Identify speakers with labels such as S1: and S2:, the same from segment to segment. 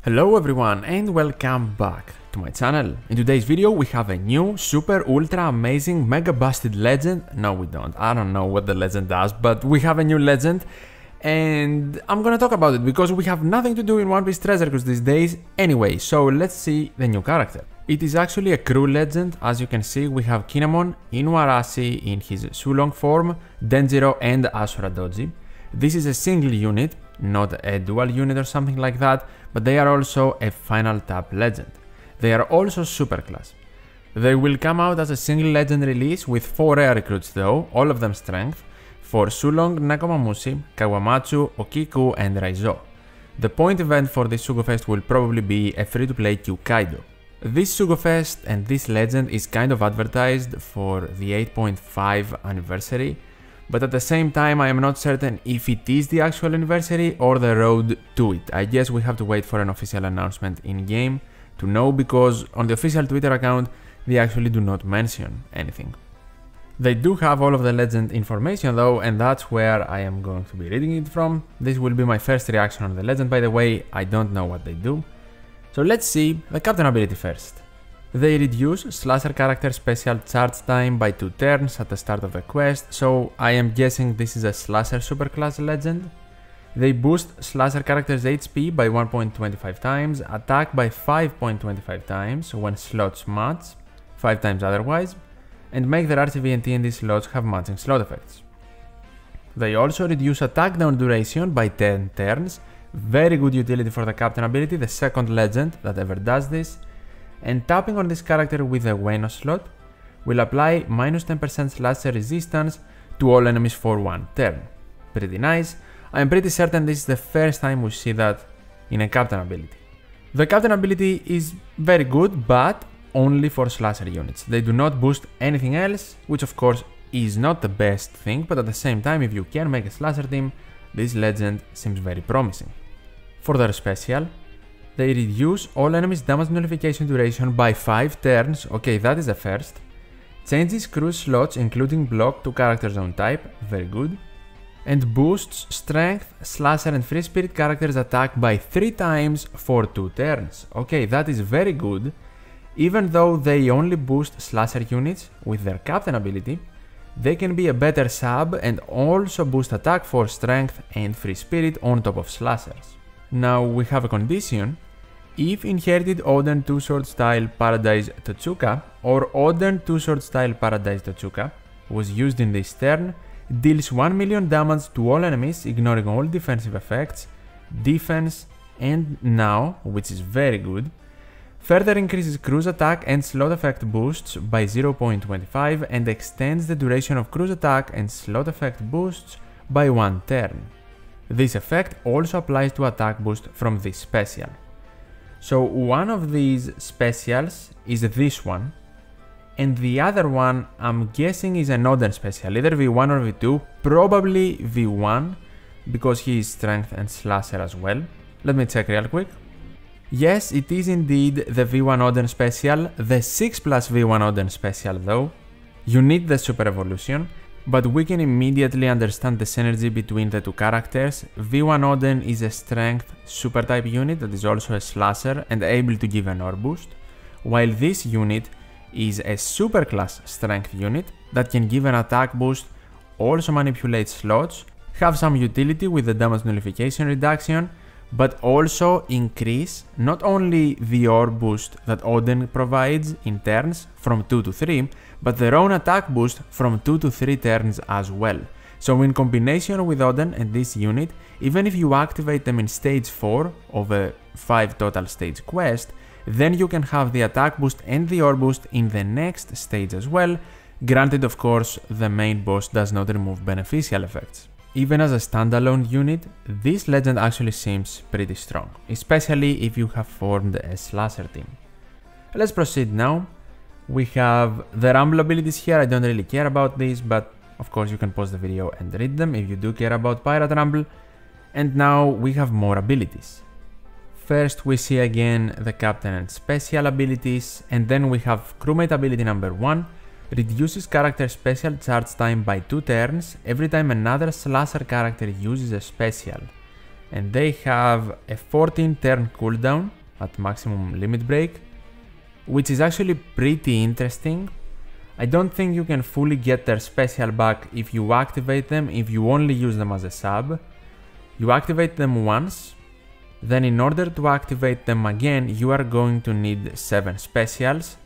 S1: Hello everyone and welcome back to my channel. In today's video we have a new super ultra amazing mega busted legend. No, we don't. I don't know what the legend does, but we have a new legend and I'm gonna talk about it because we have nothing to do in One Piece Treasure Cruise these days anyway. So let's see the new character. It is actually a crew legend. As you can see, we have Kinemon, Inuarashi in his Sulong form, Denjiro and Ashura Doji. This is a single unit, not a dual unit or something like that, but they are also a final tap legend. They are also superclass. They will come out as a single legend release with 4 rare recruits though, all of them strength, for Sulong, Nakomamushi, Kawamatsu, Okiku and Raizo. The point event for this Sugofest will probably be a free-to-play Kyukaido. This Sugofest and this legend is kind of advertised for the 8.5 anniversary, but at the same time I am not certain if it is the actual anniversary or the road to it. I guess we have to wait for an official announcement in-game to know, because on the official Twitter account they actually do not mention anything. They do have all of the legend information though, and that's where I am going to be reading it from. This will be my first reaction on the legend, by the way. I don't know what they do. So let's see the captain ability first. They reduce slasher character special charge time by 2 turns at the start of the quest, so I am guessing this is a slasher superclass legend. They boost slasher character's HP by 1.25 times, attack by 5.25 times when slots match, 5 times otherwise, and make their RCV and TNT slots have matching slot effects. They also reduce attack down duration by 10 turns, very good utility for the captain ability, the second legend that ever does this. And tapping on this character with a Wano slot will apply minus 10% slasher resistance to all enemies for 1 turn. Pretty nice. I am pretty certain this is the first time we see that in a captain ability. The captain ability is very good, but only for slasher units. They do not boost anything else, which of course is not the best thing, but at the same time, if you can make a slasher team, this legend seems very promising. For their special, they reduce all enemies' damage nullification duration by 5 turns, okay, that is the first. Changes crew slots including block to character zone type, very good. And boosts strength, slasher and free spirit characters' attack by 3 times for 2 turns. Okay, that is very good. Even though they only boost slasher units with their captain ability, they can be a better sub and also boost attack for strength and free spirit on top of slashers. Now we have a condition. If inherited Oden 2-sword style Paradise Totsuka or Oden 2-sword style Paradise Totsuka was used in this turn, deals 1 million damage to all enemies ignoring all defensive effects, defense and now, which is very good, further increases cruise attack and slot effect boosts by 0.25 and extends the duration of cruise attack and slot effect boosts by 1 turn. This effect also applies to attack boost from this special. So one of these specials is this one, and the other one I'm guessing is an Oden special, either V1 or V2, probably V1, because he is strength and slasher as well. Let me check real quick. Yes, it is indeed the V1 Oden special, the 6 plus V1 Oden special though. You need the super evolution, but we can immediately understand the synergy between the two characters. V1 Oden is a strength super type unit that is also a slasher and able to give an ore boost, while this unit is a superclass strength unit that can give an attack boost, also manipulate slots, have some utility with the damage nullification reduction, but also increase not only the ore boost that Oden provides in turns from 2 to 3, but their own attack boost from 2 to 3 turns as well. So in combination with Oden and this unit, even if you activate them in stage 4 of a 5 total stage quest, then you can have the attack boost and the ore boost in the next stage as well, granted of course the main boss does not remove beneficial effects. Even as a standalone unit, this legend actually seems pretty strong, especially if you have formed a slasher team. Let's proceed now. We have the Rumble abilities here. I don't really care about these, but of course you can pause the video and read them if you do care about Pirate Rumble. And now we have more abilities. First we see again the captain and special abilities, and then we have crewmate ability number 1, reduces character special charge time by 2 turns every time another slasher character uses a special. and they have a 14 turn cooldown at maximum limit break, which is actually pretty interesting. I don't think you can fully get their special back if you activate them, if you only use them as a sub. You activate them once, then in order to activate them again, you are going to need 7 specials,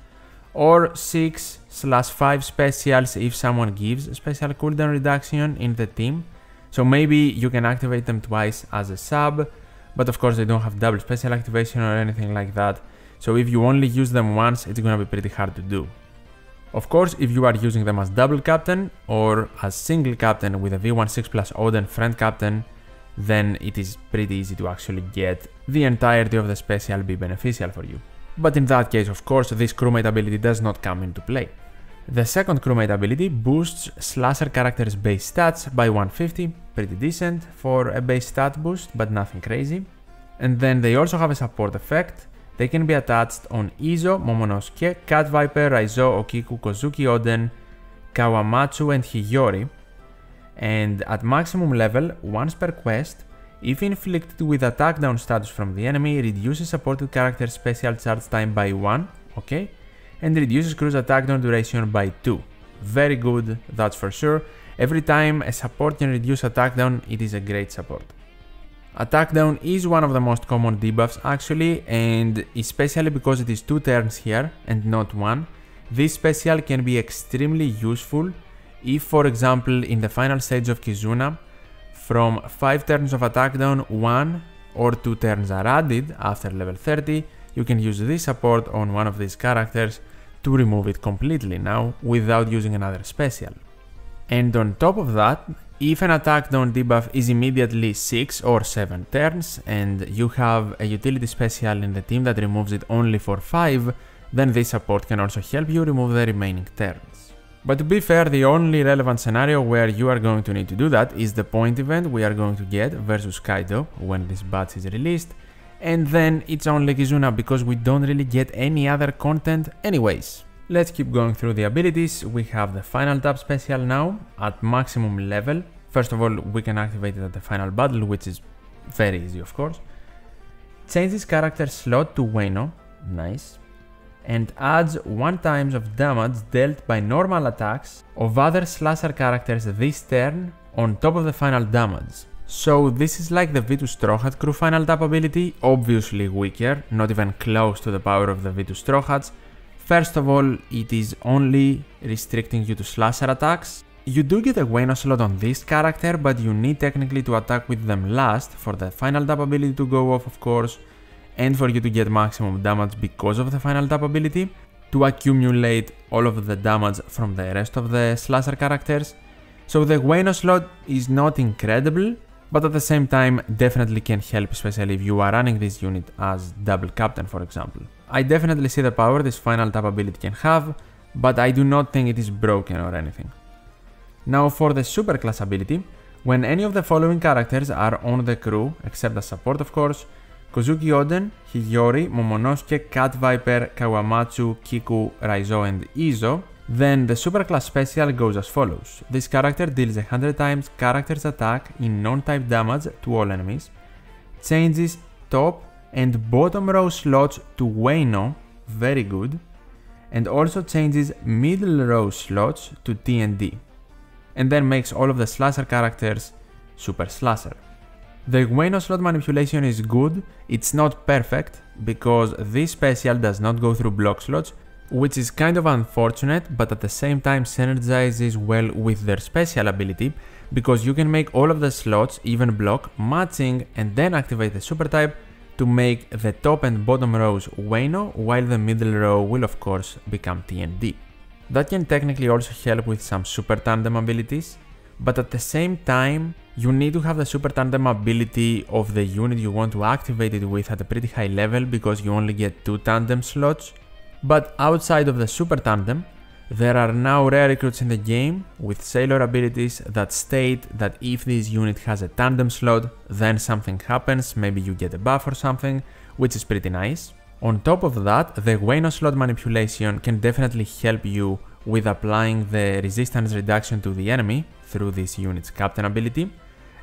S1: or 6/5 specials if someone gives a special cooldown reduction in the team. So maybe you can activate them twice as a sub, but of course they don't have double special activation or anything like that. So if you only use them once, it's gonna be pretty hard to do. Of course, if you are using them as double captain or as single captain with a V16 plus Odin friend captain, then it is pretty easy to actually get the entirety of the special be beneficial for you. But in that case, of course, this crewmate ability does not come into play. The second crewmate ability boosts slasher characters' base stats by 150, pretty decent for a base stat boost, but nothing crazy. And then they also have a support effect. They can be attached on Izo, Momonosuke, Cat Viper, Raizo, Okiku, Kozuki Oden, Kawamatsu and Hiyori. And at maximum level, once per quest, if inflicted with attack down status from the enemy, reduces supported character's special charge time by 1, okay? And reduces crew's attack down duration by 2. Very good, that's for sure. Every time a support can reduce attack down, it is a great support. Attack down is one of the most common debuffs actually, and especially because it is 2 turns here and not 1, this special can be extremely useful if, for example, in the final stage of Kizuna, from 5 turns of attack down, 1 or 2 turns are added after level 30, you can use this support on one of these characters to remove it completely now without using another special. And on top of that, if an attack down debuff is immediately 6 or 7 turns and you have a utility special in the team that removes it only for 5, then this support can also help you remove the remaining turns. But to be fair, the only relevant scenario where you are going to need to do that is the point event we are going to get versus Kaido when this batch is released, and then it's only Kizuna because we don't really get any other content anyways. Let's keep going through the abilities. We have the final tap special now at maximum level. First of all, we can activate it at the final battle, which is very easy of course. Changes character slot to Wano, nice. And adds 1 times of damage dealt by normal attacks of other slasher characters this turn on top of the final damage. So this is like the Vitus Strohat crew final tap ability, obviously weaker, not even close to the power of the Vitus Strohats. First of all, it is only restricting you to slasher attacks. You do get a Wano slot on this character, but you need technically to attack with them last for the final tap ability to go off of course, and for you to get maximum damage because of the final tap ability, to accumulate all of the damage from the rest of the slasher characters. So the Wano slot is not incredible, but at the same time definitely can help, especially if you are running this unit as double captain for example. I definitely see the power this final tap ability can have, but I do not think it is broken or anything. Now for the super class ability, when any of the following characters are on the crew, except as support of course, Kozuki Oden, Hiyori, Momonosuke, Cat Viper, Kawamatsu, Kiku, Raizo and Izo, then the super class special goes as follows. This character deals 100 times character's attack in non-type damage to all enemies, changes top and bottom row slots to Wano, very good, and also changes middle row slots to T&D, and then makes all of the slasher characters super slasher. The Wano slot manipulation is good, it's not perfect, because this special does not go through block slots, which is kind of unfortunate, but at the same time synergizes well with their special ability, because you can make all of the slots even block, matching, and then activate the super type to make the top and bottom rows Wano, while the middle row will of course become T&D. That can technically also help with some super tandem abilities, but at the same time, you need to have the super tandem ability of the unit you want to activate it with at a pretty high level because you only get 2 tandem slots. But outside of the super tandem, there are now rare recruits in the game with sailor abilities that state that if this unit has a tandem slot, then something happens, maybe you get a buff or something, which is pretty nice. On top of that, the Wano slot manipulation can definitely help you with applying the resistance reduction to the enemy through this unit's captain ability,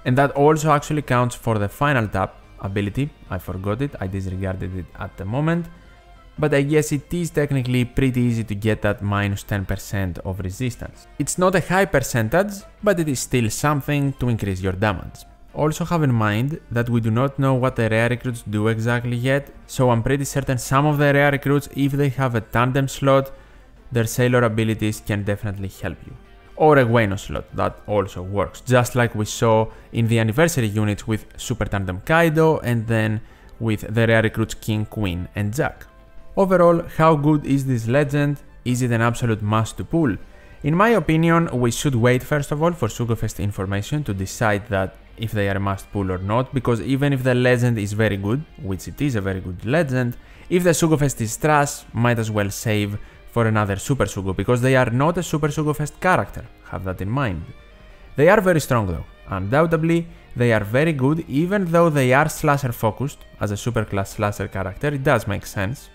S1: And that also actually counts for the final tap ability. I forgot it, I disregarded it at the moment. But I guess it is technically pretty easy to get that minus 10% of resistance. It's not a high percentage, but it is still something to increase your damage. Also have in mind that we do not know what the rare recruits do exactly yet, so I'm pretty certain some of the rare recruits, if they have a tandem slot, their sailor abilities can definitely help you. Or a Wano slot, that also works, just like we saw in the anniversary units with Super Tandem Kaido and then with the rare recruits King, Queen and Jack. Overall, how good is this legend? Is it an absolute must to pull? In my opinion, we should wait first of all for Sugofest information to decide that if they are a must pull or not, because even if the legend is very good, which it is a very good legend, if the Sugofest is trash, might as well save for another Super Sugo, because they are not a Super Sugofest character, have that in mind. They are very strong though, undoubtedly, they are very good even though they are slasher focused, as a super class slasher character, it does make sense.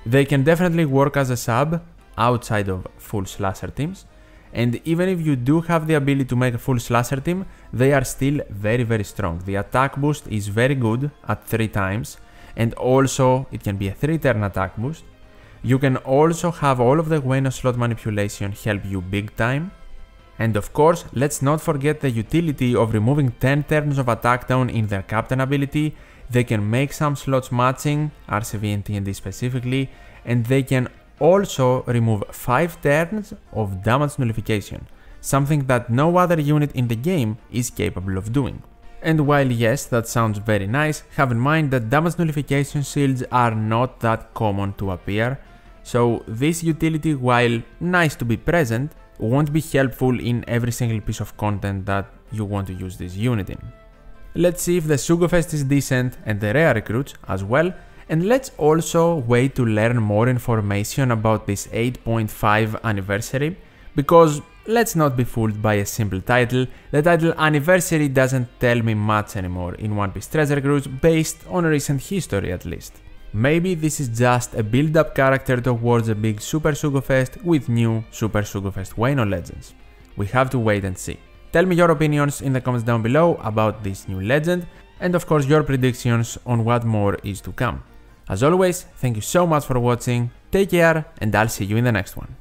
S1: They can definitely work as a sub outside of full slasher teams, and even if you do have the ability to make a full slasher team, they are still very strong. The attack boost is very good at 3 times, and also it can be a 3-turn attack boost. You can also have all of the Wano slot manipulation help you big time. And of course, let's not forget the utility of removing 10 turns of attack down in their captain ability. They can make some slots matching, RCV and TND specifically, and they can also remove 5 turns of damage nullification, something that no other unit in the game is capable of doing. And while yes, that sounds very nice, have in mind that damage nullification shields are not that common to appear, so this utility, while nice to be present, won't be helpful in every single piece of content that you want to use this unit in. Let's see if the Sugofest is decent and the rare recruits as well, and let's also wait to learn more information about this 8.5 anniversary, because let's not be fooled by a simple title. The title anniversary doesn't tell me much anymore in One Piece Treasure Cruise, based on recent history at least. Maybe this is just a build-up character towards a big Super Sugofest with new Super Sugofest Wano legends. We have to wait and see. Tell me your opinions in the comments down below about this new legend, and of course your predictions on what more is to come. As always, thank you so much for watching, take care, and I'll see you in the next one.